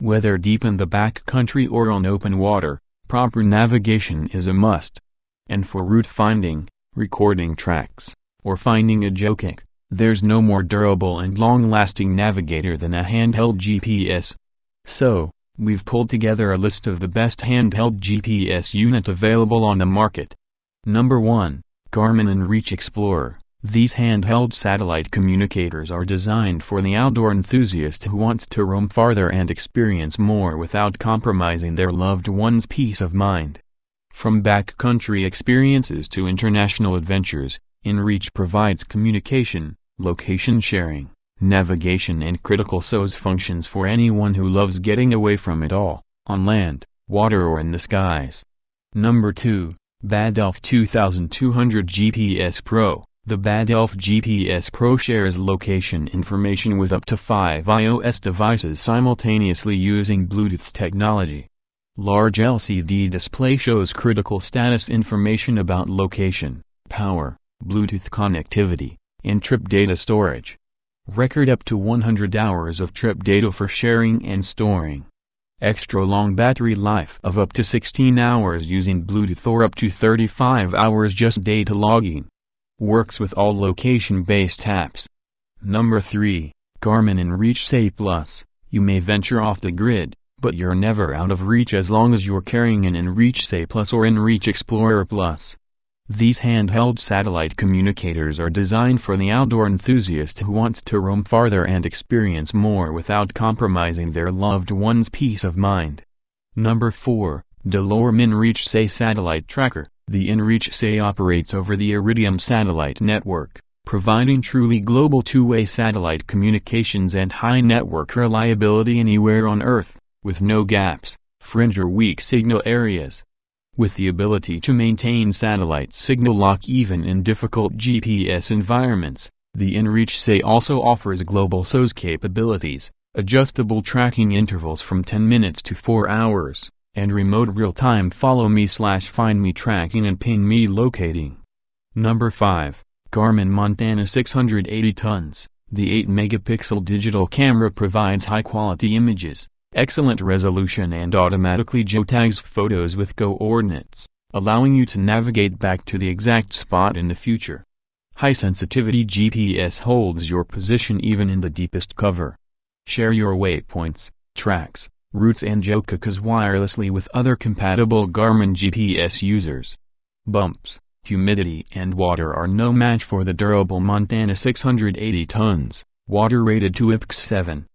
Whether deep in the backcountry or on open water, proper navigation is a must. And for route finding, recording tracks, or finding a geocache, there's no more durable and long-lasting navigator than a handheld GPS. So, we've pulled together a list of the best handheld GPS unit available on the market. Number 1. Garmin InReach Explorer. These handheld satellite communicators are designed for the outdoor enthusiast who wants to roam farther and experience more without compromising their loved one's peace of mind. From backcountry experiences to international adventures, InReach provides communication, location sharing, navigation and critical SOS functions for anyone who loves getting away from it all, on land, water or in the skies. Number 2. BADELF 2200 GPS Pro. The BADELF GPS Pro shares location information with up to 5 iOS devices simultaneously using Bluetooth technology. Large LCD display shows critical status information about location, power, Bluetooth connectivity, and trip data storage. Record up to 100 hours of trip data for sharing and storing. Extra long battery life of up to 16 hours using Bluetooth or up to 35 hours just data logging. Works with all location-based apps. Number 3. Garmin InReach Say Plus. You may venture off the grid, but you're never out of reach as long as you're carrying an InReach Say Plus or InReach Explorer Plus. These handheld satellite communicators are designed for the outdoor enthusiast who wants to roam farther and experience more without compromising their loved one's peace of mind. Number 4. DeLorme InReach Say Satellite Tracker. The InReach Say operates over the Iridium satellite network, providing truly global two-way satellite communications and high network reliability anywhere on Earth, with no gaps, fringe or weak signal areas. With the ability to maintain satellite signal lock even in difficult GPS environments, the InReach Say also offers global SOS capabilities, adjustable tracking intervals from 10 minutes to 4 hours, and remote real-time follow-me/find me tracking and pin me locating. Number 5. Garmin Montana 680 tons. The 8-megapixel digital camera provides high-quality images, excellent resolution and automatically geotags photos with coordinates, allowing you to navigate back to the exact spot in the future. High-sensitivity GPS holds your position even in the deepest cover. Share your waypoints, tracks, routes and geocaches wirelessly with other compatible Garmin GPS users. Bumps, humidity and water are no match for the durable Montana 680 tons, water rated to IPX 7.